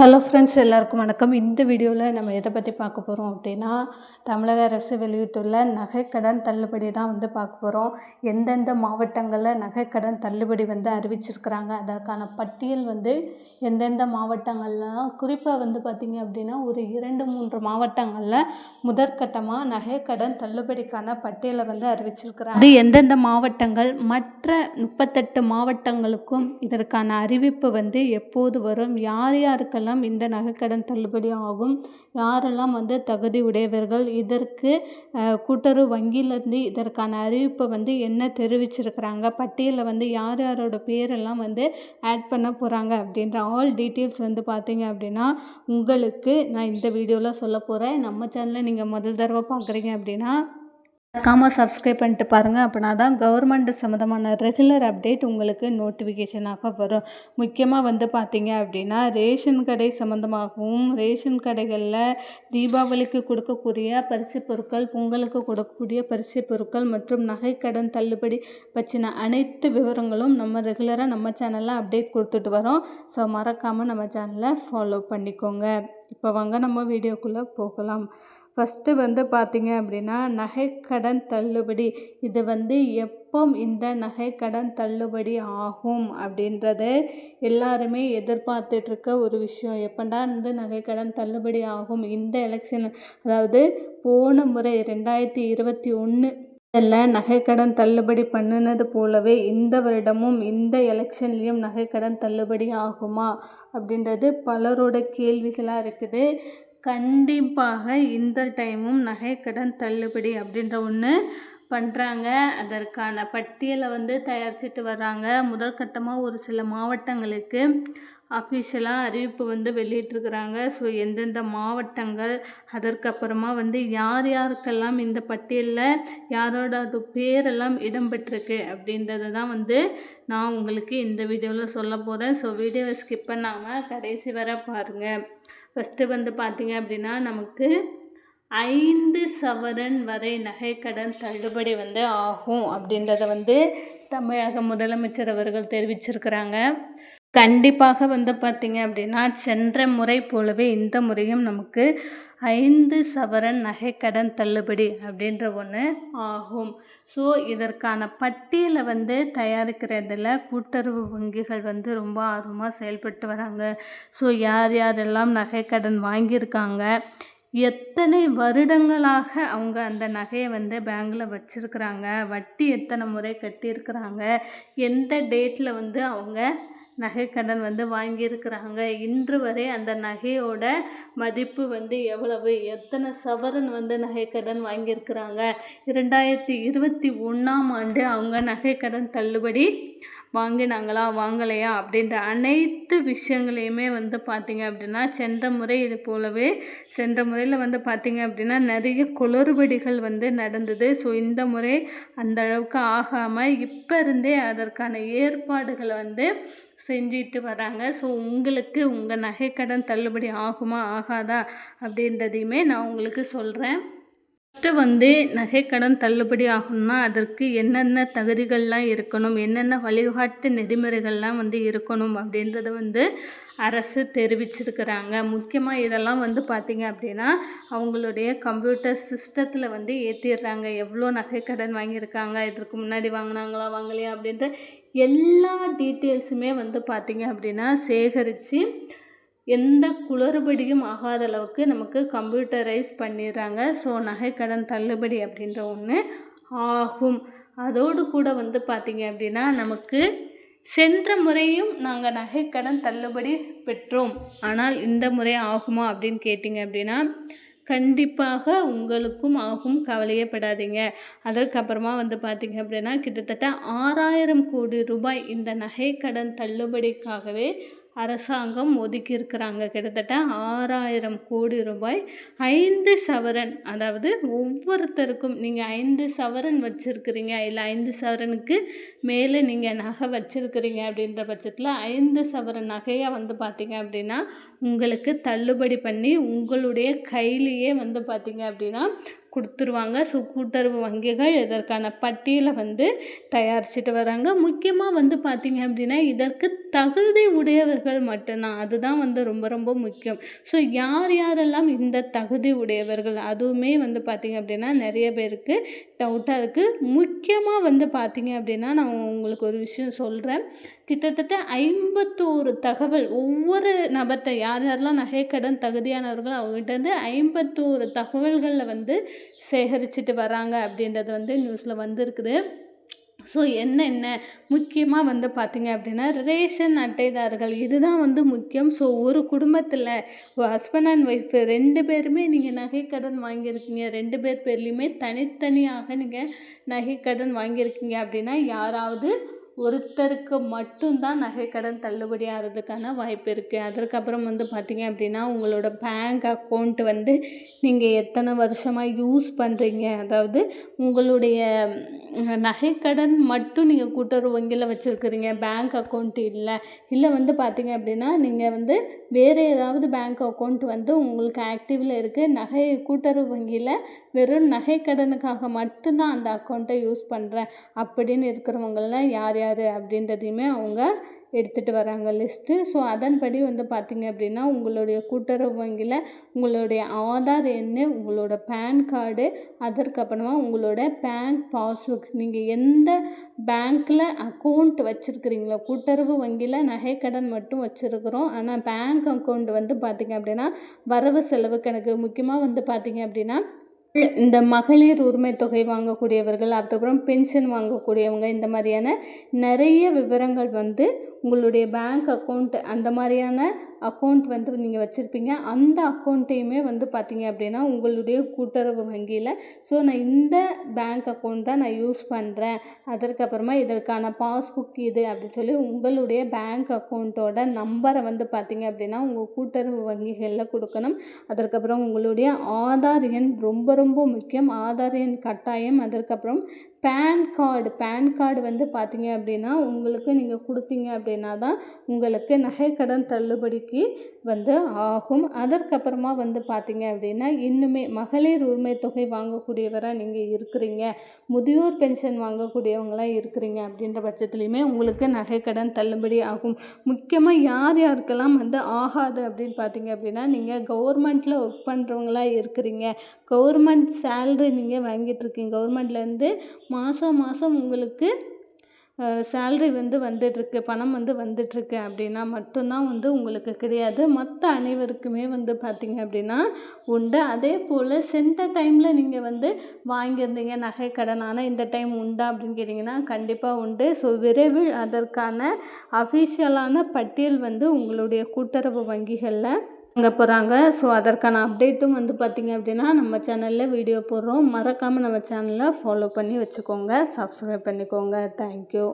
Hello friends, எல்லாருக்கும் வணக்கம். இந்த வீடியோவில் நம்ம எதை பற்றி பார்க்க போகிறோம் அப்படின்னா, தமிழக அரசு வெளியிட்டுள்ள நகைக்கடன் தள்ளுபடி தான் பார்க்க போகிறோம். எந்தெந்த மாவட்டங்களில் நகைக்கடன் தள்ளுபடி அறிவிச்சிருக்கிறாங்க, அதற்கான பட்டியல் எந்தெந்த மாவட்டங்கள்லாம் குறிப்பாக பார்த்திங்க அப்படின்னா ஒரு 2-3 மாவட்டங்களில் முதற்கட்டமாக நகைக்கடன் தள்ளுபடிக்கான பட்டியலை அறிவிச்சிருக்கிறாங்க. அது எந்தெந்த மாவட்டங்கள், மற்ற 38 மாவட்டங்களுக்கும் இதற்கான அறிவிப்பு எப்போது வரும், யார் யாருக்கெல்லாம் இந்த நகைக்கடன் தள்ளுபடி ஆகும், யாரெல்லாம் தகுதி உடையவர்கள், இதற்கு கூட்டுறவு வங்கியிலேருந்து இதற்கான அறிவிப்பை என்ன தெரிவிச்சிருக்கிறாங்க, பட்டியலில் யார் யாரோட பேரெல்லாம் ஆட் பண்ண போகிறாங்க அப்படின்ற ஆல் டீட்டெயில்ஸ் பார்த்தீங்க அப்படின்னா உங்களுக்கு நான் இந்த வீடியோவில் சொல்ல போகிறேன். நம்ம சேனலை நீங்கள் முதல் தடவை பார்க்குறீங்க அப்படின்னா மறக்காமல் சப்ஸ்கிரைப் பண்ணிட்டு பாருங்கள். அப்படின்னா தான் கவர்மெண்ட் சம்மந்தமான ரெகுலர் அப்டேட் உங்களுக்கு நோட்டிஃபிகேஷனாக வரும். முக்கியமாக பார்த்தீங்க அப்படின்னா ரேஷன் கடை சம்மந்தமாகவும், ரேஷன் கடைகளில் தீபாவளிக்கு கொடுக்கக்கூடிய பரிசு பொருட்கள், பொங்கலுக்கு கொடுக்கக்கூடிய பரிசு பொருட்கள் மற்றும் நகைக்கடன் தள்ளுபடி பற்றின அனைத்து விவரங்களும் நம்ம ரெகுலராக நம்ம சேனலில் அப்டேட் கொடுத்துட்டு வரோம். ஸோ மறக்காமல் நம்ம சேனலை ஃபாலோ பண்ணிக்கோங்க. இப்போ வாங்க நம்ம வீடியோக்குள்ளே போகலாம். ஃபஸ்ட்டு பார்த்தீங்க அப்படின்னா நகைக்கடன் தள்ளுபடி, இது எப்போ இந்த நகைக்கடன் தள்ளுபடி ஆகும் அப்படின்றது எல்லாருமே எதிர்பார்த்துட்ருக்க ஒரு விஷயம். எப்படா நகைக்கடன் தள்ளுபடி ஆகும், இந்த எலெக்ஷன் அதாவது போன முறை 2021 நகைக்கடன் தள்ளுபடி பண்ணினது போலவே இந்த வருடமும் இந்த எலெக்ஷன்லேயும் நகைக்கடன் தள்ளுபடி ஆகுமா அப்படின்றது பலரோட கேள்விகளாக இருக்குது. கண்டிப்பாக இந்த டைமும் நகைக்கடன் தள்ளுபடி அப்படின்ற ஒன்று பண்ணுறாங்க. அதற்கான பட்டியலை தயாரிச்சிட்டு வர்றாங்க. முதற்கட்டமாக ஒரு சில மாவட்டங்களுக்கு அஃபிஷியலாக அறிவிப்பு வெளியிட்டிருக்கிறாங்க. ஸோ எந்தெந்த மாவட்டங்கள், அதற்கப்புறமா யார் யாருக்கெல்லாம் இந்த பட்டியலில் யாரோட பேரெல்லாம் இடம்பெற்றிருக்கு அப்படின்றது தான் நான் உங்களுக்கு இந்த வீடியோவில் சொல்ல போகிறேன். ஸோ வீடியோவை ஸ்கிப் பண்ணாமல் கடைசி வரை பாருங்கள். ஃபஸ்ட்டு பார்த்தீங்க அப்படின்னா நமக்கு 5 சவரன் வரை நகைக்கடன் தள்ளுபடி ஆகும் அப்படின்றத தமிழக முதலமைச்சர் அவர்கள் தெரிவிச்சிருக்கிறாங்க. கண்டிப்பாக பார்த்தீங்க அப்படின்னா சென்ற முறை போலவே இந்த முறையும் நமக்கு 5 சவரன் நகைக்கடன் தள்ளுபடி அப்படின்ற ஒன்று ஆகும். ஸோ இதற்கான பட்டியலை தயாரிக்கிறதில் கூட்டுறவு வங்கிகள் ரொம்ப ஆர்வமாக செயல்பட்டு வராங்க. ஸோ யார் யாரெல்லாம் நகைக்கடன் வாங்கியிருக்காங்க, எத்தனை வருடங்களாக அவங்க அந்த நகையை பேங்கில் வச்சுருக்குறாங்க, வட்டி எத்தனை முறை கட்டியிருக்கிறாங்க, எந்த டேட்டில் அவங்க நகைக்கடன் வாங்கியிருக்கிறாங்க, இன்று வரை அந்த நகையோட மதிப்பு எவ்வளவு, எத்தனை சவரன் நகைக்கடன் வாங்கியிருக்கிறாங்க, 2021ஆம் ஆண்டு அவங்க நகைக்கடன் தள்ளுபடி வாங்கினாங்களா வாங்கலையா அப்படின்ற அனைத்து விஷயங்களையுமே பார்த்திங்க அப்படின்னா சென்ற முறை இது போலவே சென்ற முறையில் பார்த்திங்க அப்படின்னா நிறைய குளறுபடிகள் நடந்தது. ஸோ இந்த முறை அந்த அளவுக்கு ஆகாமல் இப்போ இருந்தே அதற்கான ஏற்பாடுகளை செஞ்சிட்டு வராங்க. ஸோ உங்களுக்கு உங்கள் நகைக்கடன் தள்ளுபடி ஆகுமா ஆகாதா அப்படின்றதையுமே நான் உங்களுக்கு சொல்கிறேன். ஃபஸ்ட்டு நகைக்கடன் தள்ளுபடி ஆகணும்னா அதற்கு என்னென்ன தகுதிகள்லாம் இருக்கணும், என்னென்ன வழிகாட்டு நெறிமுறைகள்லாம் இருக்கணும் அப்படின்றத அரசு தெரிவிச்சிருக்கிறாங்க. முக்கியமாக இதெல்லாம் பார்த்திங்க அப்படின்னா அவங்களுடைய கம்ப்யூட்டர் சிஸ்டத்தில் ஏற்றிடுறாங்க. எவ்வளோ நகைக்கடன் வாங்கியிருக்காங்க, இதற்கு முன்னாடி வாங்கினாங்களா வாங்கலையா அப்படின்ற எல்லா டீட்டெயில்ஸுமே பார்த்திங்க அப்படின்னா சேகரித்து எந்த குளறுபடியும் ஆகாத அளவுக்கு நமக்கு கம்ப்யூட்டரைஸ் பண்ணிடுறாங்க. ஸோ நகைக்கடன் தள்ளுபடி அப்படின்ற ஒன்று ஆகும். அதோடு கூட பார்த்திங்க அப்படின்னா நமக்கு சென்ற முறையும் நாங்கள் நகைக்கடன் தள்ளுபடி பெற்றோம், ஆனால் இந்த முறை ஆகுமா அப்படின்னு கேட்டிங்க அப்படின்னா கண்டிப்பாக உங்களுக்கும் ஆகும், கவலையே படாதீங்க. அதற்கப்புறமா பார்த்திங்க அப்படின்னா கிட்டத்தட்ட 6000 கோடி ரூபாய் இந்த நகைக்கடன் தள்ளுபடிக்காகவே அரசாங்கம் ஒதுக்கியிருக்கிறாங்க. கிட்டத்தட்ட 6000 கோடி ரூபாய் 5 சவரன், அதாவது ஒவ்வொருத்தருக்கும் நீங்கள் 5 சவரன் வச்சுருக்கிறீங்க, இல்லை 5 சவரனுக்கு மேலே நீங்கள் நகை வச்சுருக்கிறீங்க அப்படின்ற பட்சத்தில் 5 சவரன் நகையாக பார்த்திங்க அப்படின்னா உங்களுக்கு தள்ளுபடி பண்ணி உங்களுடைய கையிலேயே பார்த்திங்க அப்படின்னா கொடுத்துருவாங்க. ஸோ கூட்டுறவு வங்கிகள் இதற்கான பட்டியலை வந்து தயாரிச்சுட்டு வராங்க. முக்கியமாக வந்து பார்த்திங்க அப்படின்னா இதற்கு தகுதி உடையவர்கள் மட்டும்தான், அதுதான் வந்து ரொம்ப ரொம்ப முக்கியம். ஸோ யார் யாரெல்லாம் இந்த தகுதி உடையவர்கள், அதுவுமே வந்து பார்த்திங்க அப்படின்னா நிறைய பேருக்கு டவுட்டாக இருக்குது. முக்கியமாக வந்து பார்த்திங்க அப்படின்னா நான் உங்களுக்கு ஒரு விஷயம் சொல்கிறேன். கிட்டத்தட்ட 51 தகவல் ஒவ்வொரு நபர்கிட்ட யார் யாரெல்லாம் நகைக்கடன் தகுதியானவர்கள் அவங்ககிட்ட 51 தகவல்களில் வந்து சேகரிச்சுட்டு வராங்க அப்படின்றது வந்து நியூஸில் வந்துருக்குது. ஸோ என்னென்ன முக்கியமாக வந்து பார்த்திங்க அப்படின்னா ரேஷன் அட்டைதாரர்கள் இதுதான் வந்து முக்கியம். ஸோ ஒரு குடும்பத்தில் ஹஸ்பண்ட் அண்ட் ஒய்ஃபு 2 பேருமே நீங்கள் நகைக்கடன் வாங்கியிருக்கீங்க, 2 பேர் பேர்லேயுமே தனித்தனியாக நீங்கள் நகைக்கடன் வாங்கியிருக்கீங்க அப்படின்னா யாராவது ஒருத்தருக்கு மட்டும்தான் நகைக்கடன் தள்ளுபடி ஆகிறதுக்கான வாய்ப்பு இருக்குது. அதற்கப்புறம் வந்து பார்த்திங்க அப்படின்னா உங்களோட பேங்க் அக்கௌண்ட் வந்து நீங்கள் எத்தனை வருஷமாக யூஸ் பண்ணுறீங்க, அதாவது உங்களுடைய நகைக்கடன் மட்டும் நீங்கள் கூட்டுறவு வங்கியில் வச்சுருக்கிறீங்க, பேங்க் அக்கௌண்ட் இல்லை வந்து பார்த்திங்க அப்படின்னா நீங்கள் வந்து வேறு ஏதாவது பேங்க் அக்கௌண்ட் வந்து உங்களுக்கு ஆக்டிவில் இருக்குது, கூட்டுறவு வங்கியில் வெறும் நகைக்கடனுக்காக மட்டும்தான் அந்த அக்கௌண்ட்டை யூஸ் பண்ணுறேன் அப்படின்னு இருக்கிறவங்களாம் யார் யார் அப்படின்றதையுமே அவங்க எடுத்துகிட்டு வராங்க லிஸ்ட்டு. ஸோ அதன்படி வந்து பார்த்திங்க அப்படின்னா உங்களுடைய கூட்டுறவு வங்கியில் உங்களுடைய ஆதார் எண், உங்களோட பேன் கார்டு, அதற்கப்புறமா உங்களோட பேங்க் பாஸ்புக், நீங்கள் எந்த பேங்க்கில் அக்கௌண்ட் வச்சுருக்கிறீங்களோ, கூட்டுறவு வங்கியில் நகைக்கடன் மட்டும் வச்சுருக்குறோம், ஆனால் பேங்க் அக்கௌண்ட் வந்து பார்த்திங்க அப்படின்னா வரவு செலவு கணக்கு, முக்கியமாக வந்து பார்த்திங்க அப்படின்னா இந்த மகளிர் உரிமை தொகை வாங்கக்கூடியவர்கள், அதுக்கப்புறம் பென்ஷன் வாங்கக்கூடியவங்க, இந்த மாதிரியான நிறைய விவரங்கள் வந்து உங்களுடைய பேங்க் அக்கௌண்ட் அந்த மாதிரியான அக்கௌண்ட் வந்து நீங்கள் வச்சுருப்பீங்க. அந்த அக்கௌண்ட்டையுமே வந்து பார்த்திங்க அப்படின்னா உங்களுடைய கூட்டுறவு வங்கியில் ஸோ நான் இந்த பேங்க் அக்கௌண்ட் தான் நான் யூஸ் பண்ணுறேன், அதற்கப்புறமா இதற்கான பாஸ்புக் இது அப்படின்னு சொல்லி உங்களுடைய பேங்க் அக்கௌண்ட்டோட நம்பரை வந்து பார்த்திங்க அப்படின்னா உங்கள் கூட்டுறவு வங்கிகளில் கொடுக்கணும். அதற்கப்புறம் உங்களுடைய ஆதார் எண் ரொம்ப ரொம்ப முக்கியம், ஆதார் எண் கட்டாயம். அதற்கப்புறம் பேன் கார்டு வந்து பார்த்திங்க அப்படின்னா உங்களுக்கு நீங்கள் கொடுத்தீங்க அப்படின்னா தான் உங்களுக்கு நகைக்கடன் தள்ளுபடிக்கு வந்து ஆகும். அதற்கப்புறமா வந்து பார்த்திங்க அப்படின்னா இன்னுமே மகளிர் உரிமை தொகை வாங்கக்கூடியவராக நீங்கள் இருக்கிறீங்க, முதியோர் பென்ஷன் வாங்கக்கூடியவங்களாம் இருக்கிறீங்க அப்படின்ற பட்சத்துலையுமே உங்களுக்கு நகைக்கடன் தள்ளுபடி ஆகும். முக்கியமாக யார் யாருக்கெல்லாம் வந்து ஆகாது அப்படின்னு பார்த்திங்க அப்படின்னா நீங்கள் கவர்மெண்ட்டில் ஒர்க் பண்ணுறவங்களாக இருக்கிறீங்க, கவர்மெண்ட் சேல்ரி நீங்கள் வாங்கிட்டுருக்கீங்க, கவர்மெண்ட்லேருந்து மாதம் உங்களுக்கு சேல்ரி வந்து வந்துட்டுருக்கு, பணம் வந்து வந்துட்டுருக்கு அப்படின்னா மட்டும்தான் வந்து உங்களுக்கு கிடையாது. மற்ற அனைவருக்குமே வந்து பார்த்திங்க அப்படின்னா உண்டு. அதே போல் சென்ற டைமில் நீங்கள் வந்து வாங்கியிருந்தீங்க நகைக்கடன், ஆனால் இந்த டைம் உண்டா அப்படின்னு கேட்டிங்கன்னா கண்டிப்பாக உண்டு. ஸோ விரைவில் அதற்கான அஃபிஷியலான பட்டியல் வந்து உங்களுடைய கூட்டுறவு வங்கிகளில் வாங்க போகிறாங்க. ஸோ அதற்கான அப்டேட்டும் வந்து பார்த்திங்க அப்படின்னா நம்ம சேனலில் வீடியோ போடுறோம். மறக்காமல் நம்ம சேனலை ஃபாலோ பண்ணி வச்சுக்கோங்க, சப்ஸ்கிரைப் பண்ணிக்கோங்க. தேங்க்யூ.